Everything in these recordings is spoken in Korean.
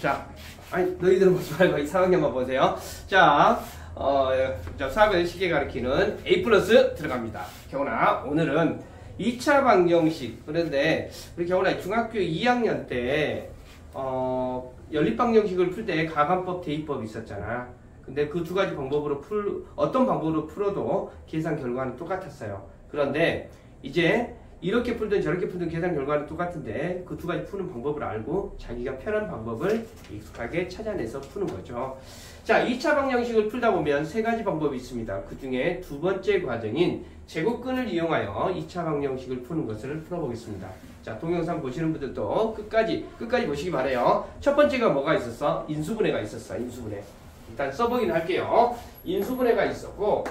자, 아니 너희들은 보지 말고 이 4학년만 보세요. 자, 수학을 쉽게 가르치는 A 플러스 들어갑니다. 경훈아, 오늘은 2차 방정식. 그런데 우리 경훈아 중학교 2학년 때 연립 방정식을 풀 때 가관법, 대입법 있었잖아. 근데 그 두 가지 방법으로 어떤 방법으로 풀어도 계산 결과는 똑같았어요. 그런데 이제 이렇게 풀든 저렇게 풀든 계산 결과는 똑같은데 그 두 가지 푸는 방법을 알고 자기가 편한 방법을 익숙하게 찾아내서 푸는 거죠. 자, 2차 방정식을 풀다 보면 세 가지 방법이 있습니다. 그 중에 두 번째 과정인 제곱근을 이용하여 2차 방정식을 푸는 것을 풀어보겠습니다. 자, 동영상 보시는 분들도 끝까지 보시기 바래요. 첫 번째가 뭐가 있었어? 인수분해가 있었어. 인수분해. 일단 써보긴 할게요. 인수분해가 있었고,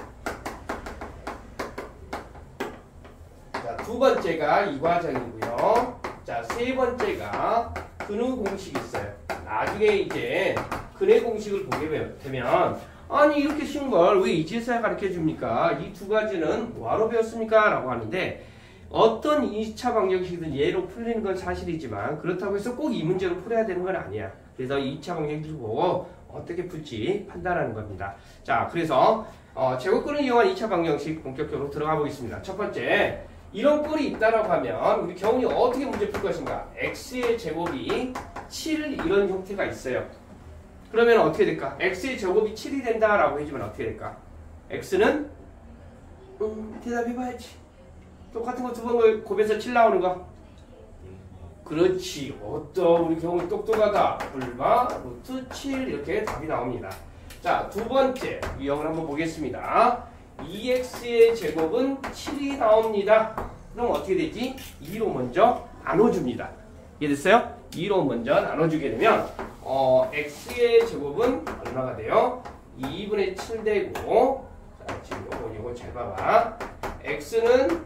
자, 두 번째가 이 과정이고요. 자, 세 번째가 근의 공식이 있어요. 나중에 이제 근의 공식을 보게 되면 아니 이렇게 쉬운 걸 왜 이제서야 가르쳐 줍니까? 이 두 가지는 뭐하러 배웠습니까? 라고 하는데 어떤 2차 방정식이든 얘로 풀리는 건 사실이지만 그렇다고 해서 꼭 이 문제로 풀어야 되는 건 아니야. 그래서 2차 방정식을 보고 어떻게 풀지 판단하는 겁니다. 자, 그래서 제곱근을 이용한 2차 방정식 본격적으로 들어가 보겠습니다. 첫 번째, 이런 꼴이 있다라고 하면 우리 경훈이 어떻게 문제 풀 것인가? x의 제곱이 7 이런 형태가 있어요. 그러면 어떻게 될까? x의 제곱이 7이 된다라고 해주면 어떻게 될까? x는 대답해봐야지. 똑같은 거 두 번 곱해서 7 나오는 거. 그렇지. 어떤 우리 경우 똑똑하다. 불마 루트 7 이렇게 답이 나옵니다. 자, 두 번째 유형을 한번 보겠습니다. 2x의 제곱은 7이 나옵니다. 그럼 어떻게 되지? 2로 먼저 나눠줍니다. 이해됐어요? 2로 먼저 나눠주게 되면 x의 제곱은 얼마가 돼요? 2분의 7 되고, 자, 지금 요거 잘 봐봐. x는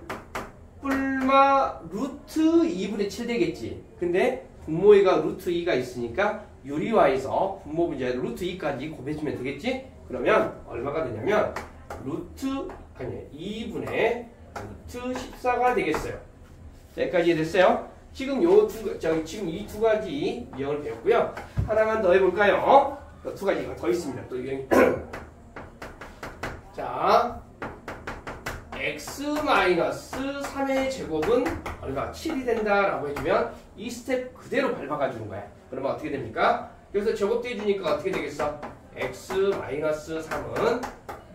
뿔마 루트 2분의 7 되겠지. 근데 분모에가 루트 2가 있으니까 유리화해서 분모 분자에 루트 2까지 곱해주면 되겠지? 그러면 얼마가 되냐면 2분의 루트 14가 되겠어요. 자, 여기까지 됐어요? 지금 지금 이 두 가지 유형을 배웠고요. 하나만 더 해볼까요? 두 가지가 더 있습니다. 또 유형이. 자, x-3의 제곱은 얼마? 7이 된다라고 해주면 이 스텝 그대로 밟아가 주는 거야. 그러면 어떻게 됩니까? 여기서 제곱돼 주니까 어떻게 되겠어? x-3은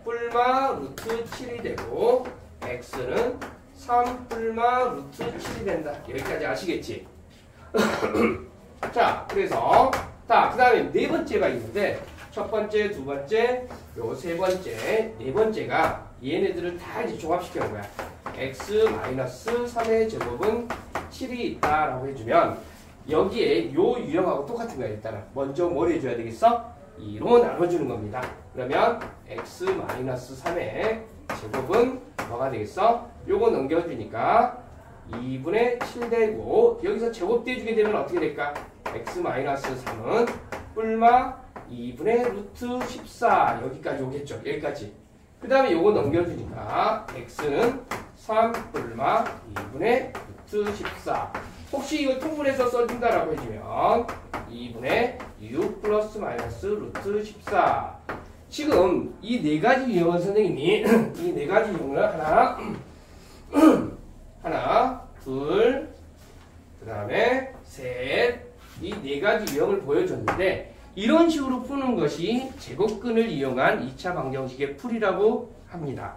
뿔마 루트 7이 되고 x는 3 뿔마 루트 7이 된다. 여기까지 아시겠지? 자, 그래서 그 다음에 네 번째가 있는데 첫 번째, 두 번째, 요 세 번째, 네 번째가 얘네들을 다 이제 종합시키는 거야. x-3의 제곱은 7이 있다라고 해주면 여기에 요 유형하고 똑같은 거야. 일단은 먼저 뭘 해줘야 되겠어? 2로 나눠주는 겁니다. 그러면 x-3의 제곱은 뭐가 되겠어? 요거 넘겨주니까 2분의 7 되고 여기서 제곱돼주게 되면 어떻게 될까? x-3은 뿔마 2분의 루트 14 여기까지 오겠죠. 여기까지. 그 다음에 요거 넘겨주니까 x는 3 뿔마 2분의 루트 14. 혹시 이거 통분해서 써준다라고 해주면 2분의 6 플러스 마이너스 루트 14. 지금 이 네 가지 유형은 선생님이 이 네 가지 유형을 하나, 둘, 그 다음에 셋, 이 네 가지 유형을 보여줬는데 이런 식으로 푸는 것이 제곱근을 이용한 2차 방정식의 풀이라고 합니다.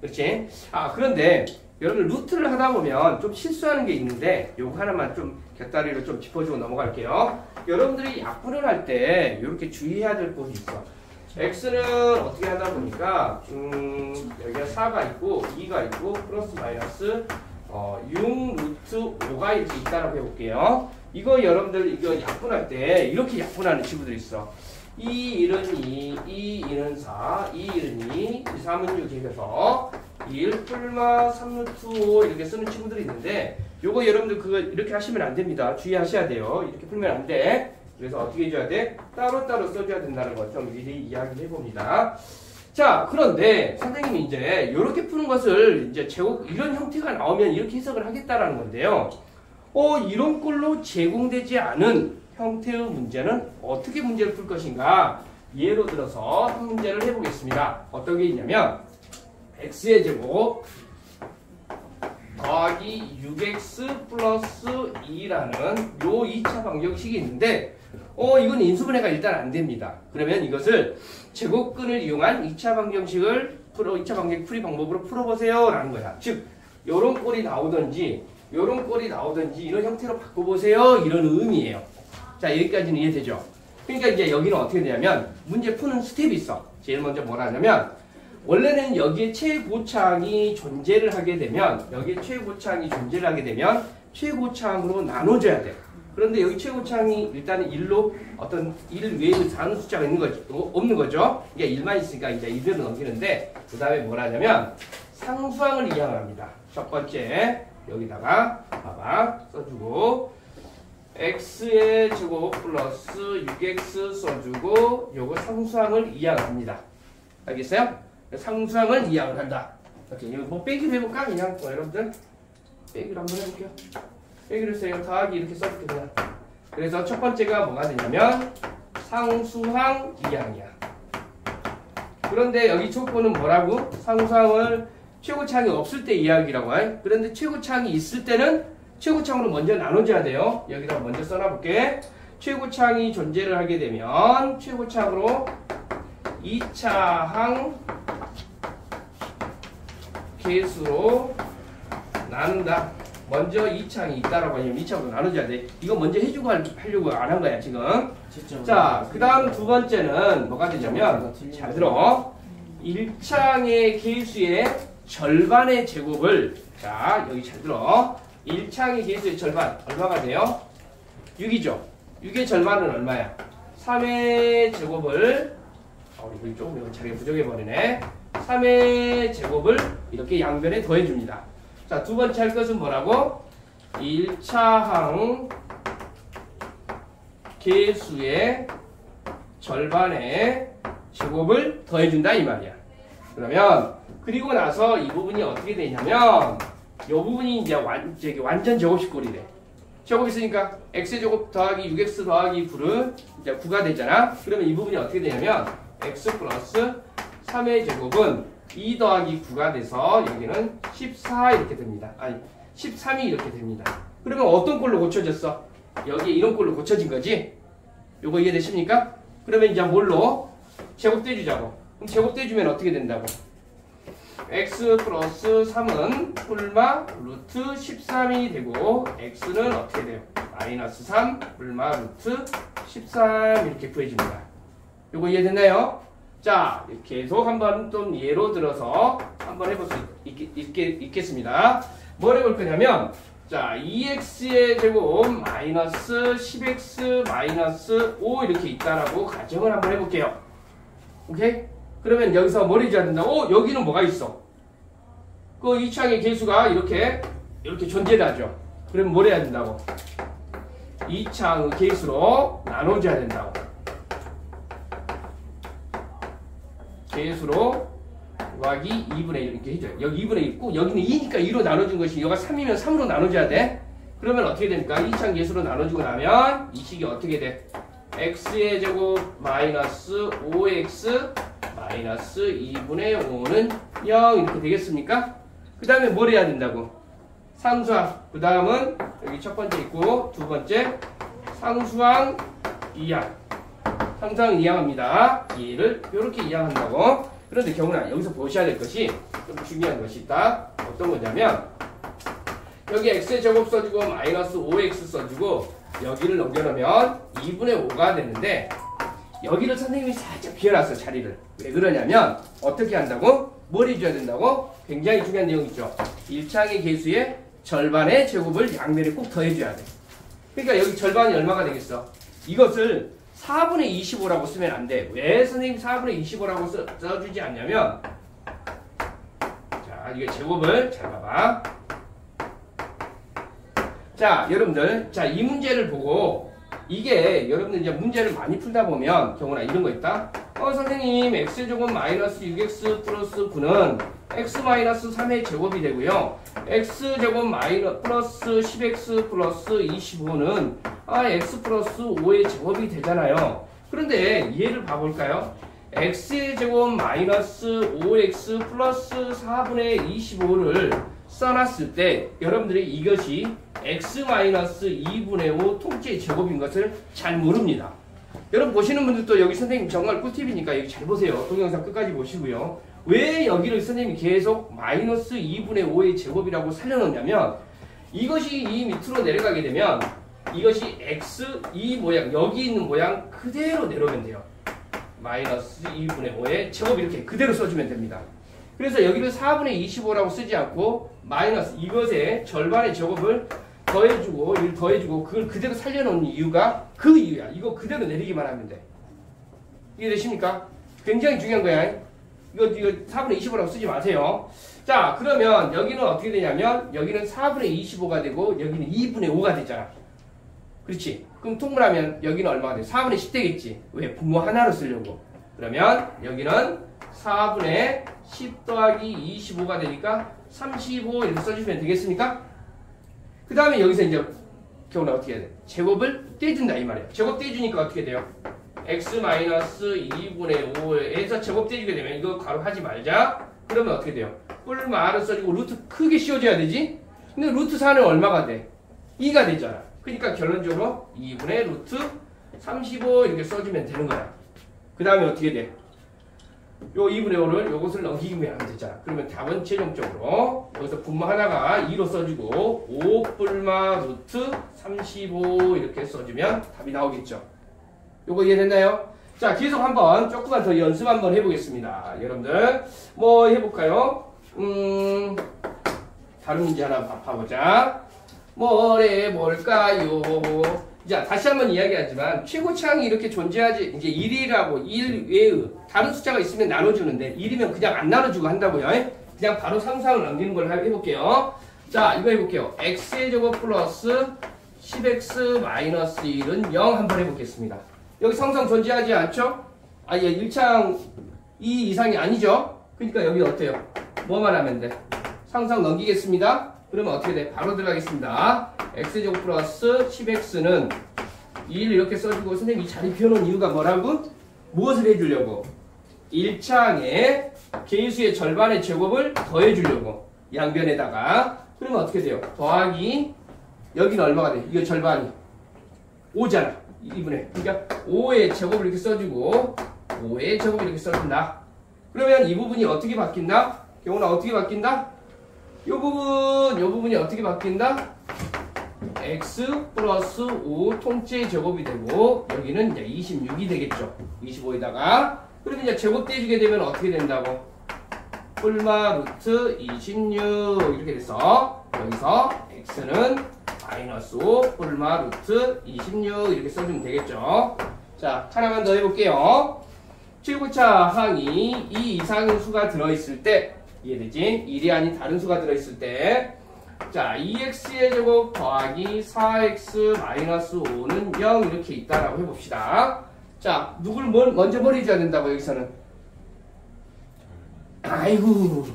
그렇지? 그런데 여러분 루트를 하다 보면 좀 실수하는 게 있는데 요거 하나만 좀 곁다리로 좀 짚어주고 넘어갈게요. 여러분들이 약분을 할 때 이렇게 주의해야 될 것이 있어. x는 어떻게 하다 보니까 여기가 4가 있고 2가 있고 플러스 마이너스 6 루트 5가 이렇게 있다라고 해볼게요. 이거 여러분들 이거 약분할 때 이렇게 약분하는 친구들이 있어. 2, 1은 2, 2, 1은 4, 2, 1은 2, 2, 3은 6 해서 1 풀마 3 루트 5 이렇게 쓰는 친구들이 있는데 요거 여러분들 그거 이렇게 하시면 안 됩니다. 주의하셔야 돼요. 이렇게 풀면 안 돼. 그래서 어떻게 해줘야 돼? 따로따로 써줘야 된다는 거 좀 미리 이야기를 해봅니다. 자, 그런데 선생님이 이제 이렇게 푸는 것을 이제 이런 형태가 나오면 이렇게 해석을 하겠다라는 건데요. 이런 꼴로 제공되지 않은 형태의 문제는 어떻게 문제를 풀 것인가? 예로 들어서 한 문제를 해보겠습니다. 어떤 게 있냐면 x의 제곱 더하기 6x 플러스 2라는 요 2차 방정식이 있는데 이건 인수분해가 일단 안 됩니다. 그러면 이것을 제곱근을 이용한 2차 방정식을 2차 방정식 풀이 방법으로 풀어보세요 라는 거야. 즉 요런 꼴이 나오든지 요런 꼴이 나오든지 이런 형태로 바꿔보세요 이런 의미예요. 자, 여기까지는 이해되죠? 그러니까 이제 여기는 어떻게 되냐면 문제 푸는 스텝이 있어. 제일 먼저 뭐라 하냐면 원래는 여기에 최고차항이 존재를 하게 되면 최고차항으로 나눠줘야 돼. 그런데 여기 최고차항이 일단은 1로 어떤 1 외의 다른 숫자가 있는 거죠. 없는 거죠. 그러니까 1만 있으니까 이제 1대로 넘기는데 그 다음에 뭐라 하냐면 상수항을 이항을 합니다. 첫 번째 여기다가 봐봐 써주고 x의 제곱 플러스 6x 써주고 요거 상수항을 이항합니다. 알겠어요? 상수항을 이항을 한다. 이렇게 이거 뭐 빼기로 해볼까? 그냥 여러분들 빼기로 한번 해볼게요. 빼기로 해서 더하기 이렇게 써볼게요. 그냥. 그래서 첫 번째가 뭐가 되냐면 상수항 이항이야. 그런데 여기 조건은 뭐라고? 상수항을 최고차항이 없을 때 이야기라고 해. 그런데 최고차항이 있을 때는 최고차항으로 먼저 나눠줘야 돼요. 여기다 먼저 써놔볼게. 최고차항이 존재를 하게 되면 최고차항으로 2차항 개수로 나눈다. 먼저 2차항이 있다라고 하면 2차항으로 나눠줘야 돼. 이거 먼저 해주고 하려고 안 한 거야 지금. 자, 그 다음 두 번째는 뭐가 되냐면 잘 들어. 1차항의 개수의 절반의 제곱을 자 여기 잘 들어. 1차항의 개수의 절반 얼마가 돼요? 6이죠. 6의 절반은 얼마야? 3의 제곱을 이거 조금 자리가 부족해버리네. 3의 제곱을 이렇게 양변에 더해줍니다. 자, 두 번째 할 것은 뭐라고? 1차항 개수의 절반의 제곱을 더해준다 이 말이야. 그러면 그리고 나서 이 부분이 어떻게 되냐면 이 부분이 이제 완전 제곱식 꼴이래. 제곱 있으니까 x의 제곱 더하기 6x 더하기 9는 이제 9가 되잖아. 그러면 이 부분이 어떻게 되냐면 x 플러스 3의 제곱은 2 더하기 9가 돼서 여기는 14 이렇게 됩니다. 아니 13이 이렇게 됩니다. 그러면 어떤 꼴로 고쳐졌어? 여기 이런 꼴로 고쳐진 거지? 요거 이해되십니까? 그러면 이제 뭘로? 제곱대주자고. 그럼 제곱대주면 어떻게 된다고? x 플러스 3은 뿔마 루트 13이 되고 x는 어떻게 돼요? 마이너스 3 뿔마 루트 13 이렇게 구해집니다. 요거 이해됐나요? 자, 계속 한번 좀 예로 들어서 한번 해볼 수 있겠습니다. 뭘 해볼 거냐면 자, 2x의 제곱 마이너스 10x 마이너스 5 이렇게 있다라고 가정을 한번 해볼게요. 오케이? 그러면 여기서 뭘 해줘야 된다? 여기는 뭐가 있어? 그 2차항의 개수가 이렇게 존재하죠. 그러면 뭘 해야 된다고? 2차항의 개수로 나눠줘야 된다고. 개수로 곱하기 2분의 1 이렇게 해줘요. 여기 2분의 1 있고 여기는 2니까 2로 나눠준 것이 여기가 3이면 3으로 나눠줘야 돼. 그러면 어떻게 됩니까? 2차항 개수로 나눠주고 나면 이 식이 어떻게 돼? x의 제곱 마이너스 5x 마이너스 2분의 5는 0 이렇게 되겠습니까? 그 다음에 뭘 해야 된다고? 상수항. 그 다음은 여기 첫 번째 있고 두 번째 상수항 이항. 상수항 이항합니다. 얘를 이렇게 이항한다고. 그런데 경훈아 여기서 보셔야 될 것이 좀 중요한 것이 있다. 어떤 거냐면 여기 x의 제곱 써주고 마이너스 5x 써주고 여기를 넘겨놓으면 2분의 5가 되는데 여기를 선생님이 살짝 비워놨어 자리를. 왜 그러냐면 어떻게 한다고? 뭘 해줘야 된다고? 굉장히 중요한 내용 있죠. 1차항의 개수의 절반의 제곱을 양면에 꼭 더해줘야 돼. 그러니까 여기 절반이 얼마가 되겠어? 이것을 4분의 25라고 쓰면 안 돼. 왜 선생님 4분의 25라고 써주지 않냐면 자 이게 제곱을 잘 봐봐. 자 여러분들 자 이 문제를 보고 이게 여러분들 이제 문제를 많이 풀다 보면 경우나 이런 거 있다. 선생님 x제곱 마이너스 6x 플러스 9는 x 마이너스 3의 제곱이 되고요. x제곱 플러스 10x 플러스 25는 x 플러스 5의 제곱이 되잖아요. 그런데 얘를 봐볼까요? x의 제곱 마이너스 5x 플러스 4분의 25를 써놨을 때 여러분들이 이것이 x 마이너스 2분의 5 통째의 제곱인 것을 잘 모릅니다. 여러분 보시는 분들도 여기 선생님 정말 꿀팁이니까 여기 잘 보세요. 동영상 끝까지 보시고요. 왜 여기를 선생님이 계속 마이너스 2분의 5의 제곱이라고 살려놓냐면 이것이 이 밑으로 내려가게 되면 이것이 x 이 모양 여기 있는 모양 그대로 내려오면 돼요. 마이너스 2분의 5의 제곱 이렇게 그대로 써주면 됩니다. 그래서 여기를 4분의 25라고 쓰지 않고 마이너스 이것의 절반의 제곱을 더해주고 이걸 더해주고 그걸 그대로 살려놓은 이유가 그 이유야. 이거 그대로 내리기만 하면 돼. 이해되십니까? 굉장히 중요한 거야. 이거 4분의 25라고 쓰지 마세요. 자, 그러면 여기는 어떻게 되냐면 여기는 4분의 25가 되고 여기는 2분의 5가 되잖아. 그렇지? 그럼 통분하면 여기는 얼마가 돼? 4분의 10 되겠지. 왜? 분모 하나로 쓰려고. 그러면 여기는 4분의 10 더하기 25가 되니까 35 이렇게 써주시면 되겠습니까? 그 다음에 여기서 이제 경우는 어떻게 해야 돼? 제곱을 떼준다 이 말이에요. 제곱 떼주니까 어떻게 돼요? x 마이너스 2분의 5에서 제곱 떼주게 되면 이거 가로 하지 말자. 그러면 어떻게 돼요? 뿔마를 써주고 루트 크게 씌워줘야 되지? 근데 루트 4는 얼마가 돼? 2가 되잖아. 그러니까 결론적으로 2분의 루트 35 이렇게 써주면 되는 거야. 그 다음에 어떻게 돼? 요 2분의 5를 요것을 넘기기만 하면 되잖아. 그러면 답은 최종적으로 여기서 분모 하나가 2로 써주고 5 뿔마 루트 35 이렇게 써주면 답이 나오겠죠. 요거 이해됐나요? 자, 계속 한번 조금만 더 연습 한번 해보겠습니다. 여러분들 뭐 해볼까요? 다른 문제 하나 봐보자. 뭐래 뭘까요? 자, 다시 한번 이야기하지만 최고차항이 이렇게 존재하지 이제 1이라고 1 외의 다른 숫자가 있으면 나눠주는데 1이면 그냥 안 나눠주고 한다고요. 그냥 바로 상수항을 넘기는 걸 해볼게요. 자, 이거 해볼게요. x의 제곱 플러스 10x 마이너스 1은 0 한번 해보겠습니다. 여기 상수항 존재하지 않죠? 아, 예, 1창 2 이상이 아니죠? 그러니까 여기 어때요? 뭐만 하면 돼? 상수항 넘기겠습니다. 그러면 어떻게 돼? 바로 들어가겠습니다. x제곱 플러스 10x는 1 이렇게 써주고 선생님이 자리 비워놓은 이유가 뭐라고? 무엇을 해주려고? 1창에 개수의 절반의 제곱을 더해주려고. 양변에다가. 그러면 어떻게 돼요? 더하기 여기는 얼마가 돼? 이거 절반이 5잖아. 2분의. 그러니까 5의 제곱을 이렇게 써주고 5의 제곱을 이렇게 써준다. 그러면 이 부분이 어떻게 바뀐다? 경우는 어떻게 바뀐다? 요 부분이 어떻게 바뀐다? x 플러스 5 통째 제곱이 되고 여기는 이제 26이 되겠죠. 25에다가 그러면 이제 제곱 떼주게 되면 어떻게 된다고? 뿔마 루트 26 이렇게 돼서 여기서 x는 마이너스 5 뿔마 루트 26 이렇게 써주면 되겠죠. 자, 하나만 더 해볼게요. 최고차 항이 2 이상의 수가 들어있을 때 이해되지? 1이 아닌 다른 수가 들어있을 때 자, 2x의 제곱 더하기 4x 마이너스 5는 0 이렇게 있다라고 해봅시다. 자, 누굴 먼저 버려줘야 된다고 여기서는? 아이고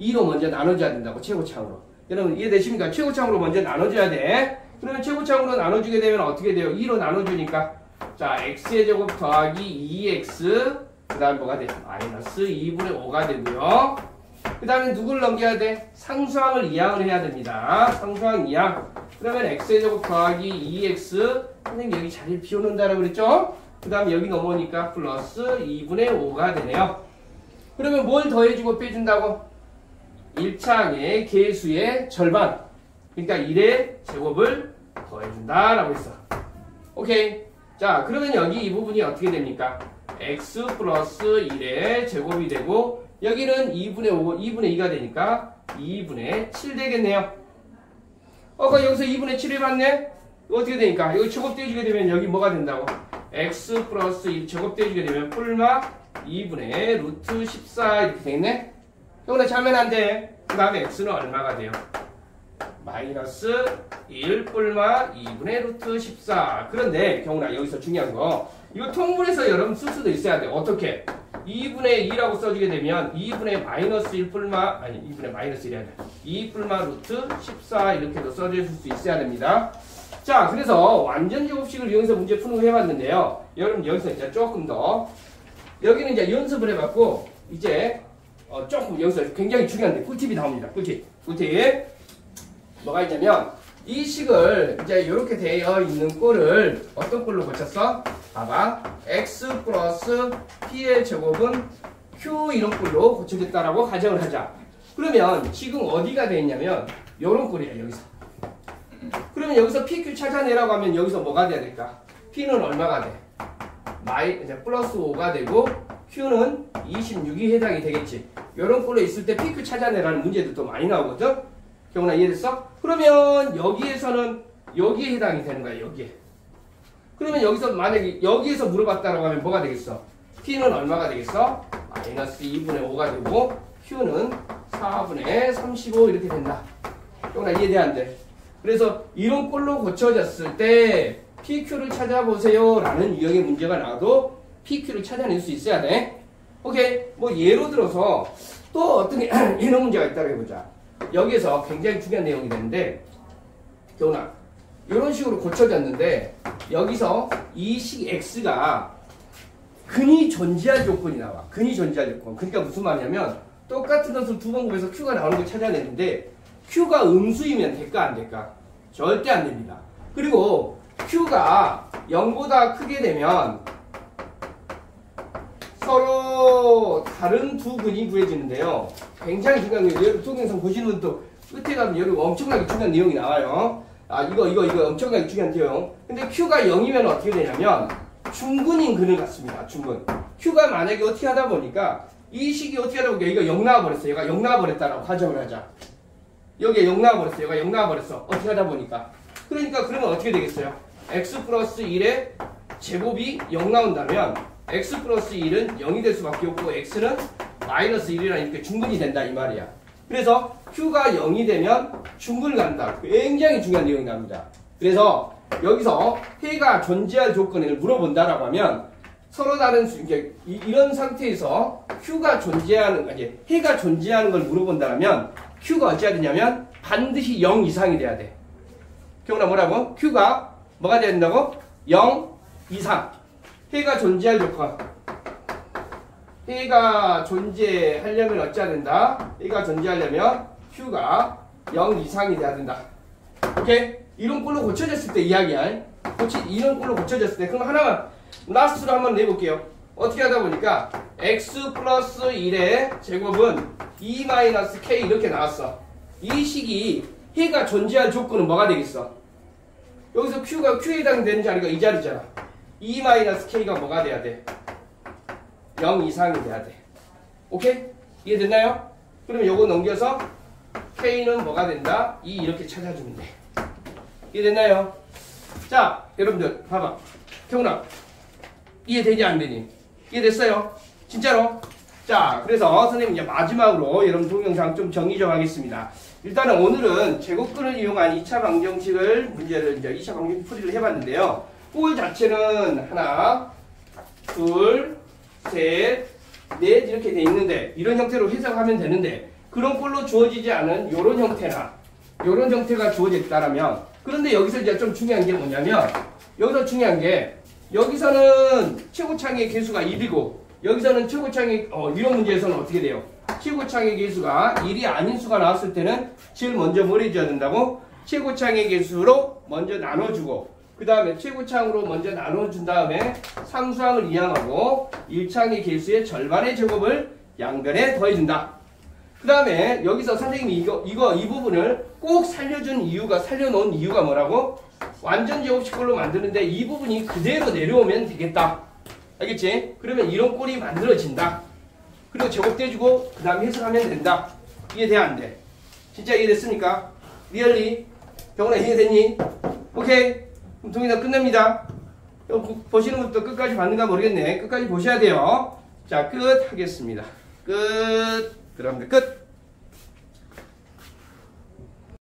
2로 먼저 나눠줘야 된다고 최고차항으로. 여러분 이해되십니까? 최고차항으로 먼저 나눠줘야 돼. 그러면 최고차항으로 나눠주게 되면 어떻게 돼요? 2로 나눠주니까 자, x의 제곱 더하기 2x 그 다음 뭐가 돼? 마이너스 2분의 5가 되고요. 그 다음에 누구를 넘겨야 돼? 상수항을 이항을 해야 됩니다. 상수항 이항. 그러면 x의 제곱 더하기 2x 선생님 여기 자리를 비워놓는다라고 그랬죠? 그 다음에 여기 넘어오니까 플러스 2분의 5가 되네요. 그러면 뭘 더해주고 빼준다고? 1창의 개수의 절반. 그러니까 1의 제곱을 더해준다라고 했어. 오케이. 자, 그러면 여기 이 부분이 어떻게 됩니까? x 플러스 1의 제곱이 되고 여기는 2분의 5, 2분의 2가 되니까 2분의 7 되겠네요. 그럼 여기서 2분의 7을 봤네? 이거 어떻게 되니까? 이거 제곱 떼주게 되면 여기 뭐가 된다고? x 플러스 1 제곱 떼주게 되면 뿔마 2분의 루트 14 이렇게 되겠네? 이거는 자면 안 돼. 그 다음에 x는 얼마가 돼요? 마이너스 1 뿔마 2분의 루트 14. 그런데 경훈아 여기서 중요한 거 이거 통분해서 여러분 쓸 수도 있어야 돼. 어떻게? 2분의 2라고 써주게 되면 2분의 마이너스 1 뿔마 아니 2분의 마이너스 1이 아니라 2 뿔마 루트 14 이렇게도 써줄 수 있어야 됩니다. 자, 그래서 완전 제곱식을 이용해서 문제 푸는 거 해봤는데요. 여러분 여기서 이제 조금 더 여기는 이제 연습을 해봤고 이제 조금 여기서 굉장히 중요한데 꿀팁이 나옵니다. 꿀팁. 뭐가 있냐면 이 식을 이제 이렇게 되어 있는 꼴을 어떤 꼴로 고쳤어? 봐봐. x 플러스 p의 제곱은 q 이런 꼴로 고쳐졌다라고 가정을 하자. 그러면 지금 어디가 되어 있냐면 이런 꼴이야 여기서. 그러면 여기서 pq 찾아내라고 하면 여기서 뭐가 돼야 될까? p는 얼마가 돼? 이제 플러스 5가 되고 q는 26이 해당이 되겠지. 이런 꼴로 있을 때 pq 찾아내라는 문제들도 많이 나오거든. 경훈아 이해됐어? 그러면 여기에서는 여기에 해당이 되는 거야. 여기에. 그러면 여기서 만약에 여기에서 물어봤다라고 하면 뭐가 되겠어? p는 얼마가 되겠어? 마이너스 2분의 5가 되고 q는 4분의 35 이렇게 된다. 경훈아 이해돼 안 돼? 그래서 이런 꼴로 고쳐졌을 때 PQ를 찾아보세요 라는 유형의 문제가 나와도 PQ를 찾아낼 수 있어야 돼. 오케이. 뭐 예로 들어서 또 어떤 이런 문제가 있다고 해보자. 여기에서 굉장히 중요한 내용이 되는데 경훈아 이런 식으로 고쳐졌는데 여기서 이 식 X가 근이 존재할 조건이 나와. 근이 존재할 조건. 그러니까 무슨 말이냐면 똑같은 것을 두 번 곱해서 Q가 나오는 걸 찾아내는데 Q가 음수이면 될까 안 될까? 절대 안 됩니다. 그리고 Q가 0보다 크게 되면 서로 다른 두 근이 구해지는데요. 굉장히 중요한 거예요. 동영상 보시는 분도 끝에 가면 여러분 엄청나게 중요한 내용이 나와요. 이거 엄청나게 중요한 내용. 근데 Q가 0이면 어떻게 되냐면 중근인 근을 갖습니다. 중근. Q가 만약에 어떻게 하다 보니까 이 식이 어떻게 하다 보니까 여기가 0 나와버렸어. 얘가 0 나와버렸다라고 가정을 하자. 여기에 0 나와버렸어. 얘가 0 나와버렸어. 어떻게 하다 보니까. 그러니까 그러면 어떻게 되겠어요? x 플러스 1의 제곱이 0 나온다면 x 플러스 1은 0이 될 수밖에 없고 x는 마이너스 1이라니까 중근이 된다 이 말이야. 그래서 q가 0이 되면 중근을 갖는다. 굉장히 중요한 내용이 나옵니다. 그래서 여기서 해가 존재할 조건을 물어본다라고 하면 서로 다른 이런 상태에서 q가 존재하는 해가 존재하는 걸 물어본다면 q가 어찌해야 되냐면 반드시 0 이상이 돼야 돼. 경훈아 뭐라고? q가 뭐가 돼야 된다고? 0 이상. 해가 존재할 조건. 해가 존재하려면 어찌해야 된다? 해가 존재하려면 q가 0 이상이 돼야 된다. 오케이? 이런 꼴로 고쳐졌을 때 이야기야. 이런 꼴로 고쳐졌을 때 그럼 하나만 라스트로 한번 내볼게요. 어떻게 하다 보니까 x 플러스 1의 제곱은 2-k 이렇게 나왔어. 이 식이 해가 존재할 조건은 뭐가 되겠어? 여기서 q가 q에 해당되는 자리가 이 자리잖아. 2-k가 뭐가 돼야 돼? 0 이상이 돼야 돼. 오케이? 이해됐나요? 그럼 요거 넘겨서 k는 뭐가 된다? 2 이렇게 찾아주면 돼. 이해됐나요? 자, 여러분들 봐봐. 경훈아 이해되지 안 되니? 이해됐어요? 진짜로? 자, 그래서 선생님 이제 마지막으로 여러분 동영상 좀 정리 좀 하겠습니다. 일단은 오늘은 제곱근을 이용한 2차 방정식을 문제를 이제 2차 방정식 풀이를 해봤는데요. 꼴 자체는 하나, 둘, 셋, 넷 이렇게 돼 있는데 이런 형태로 해석하면 되는데 그런 꼴로 주어지지 않은 이런 형태나 이런 형태가 주어졌다라면 그런데 여기서 이제 좀 중요한 게 뭐냐면 여기서 중요한 게 여기서는 최고창의 개수가 1이고 여기서는 최고창의 이런 문제에서는 어떻게 돼요? 최고창의 개수가 1이 아닌 수가 나왔을 때는 제일 먼저 뭘 해줘야 된다고? 최고창의 개수로 먼저 나눠주고 그 다음에 최고창으로 먼저 나눠준 다음에 상수항을 이항하고 1창의 개수의 절반의 제곱을 양변에 더해준다. 그 다음에 여기서 선생님이 이 부분을 꼭 살려놓은 이유가 뭐라고? 완전 제곱식꼴로 만드는데 이 부분이 그대로 내려오면 되겠다. 알겠지? 그러면 이런 꼴이 만들어진다. 그리고 제곱돼주고 그 다음에 해석하면 된다. 이해돼 안 돼? 진짜 이해됐습니까? 리얼리? 경훈아 이해됐니? 오케이? 그럼 동영상 끝납니다. 보시는 분도 끝까지 봤는가 모르겠네. 끝까지 보셔야 돼요. 자, 끝 하겠습니다. 끝. 그럼 끝.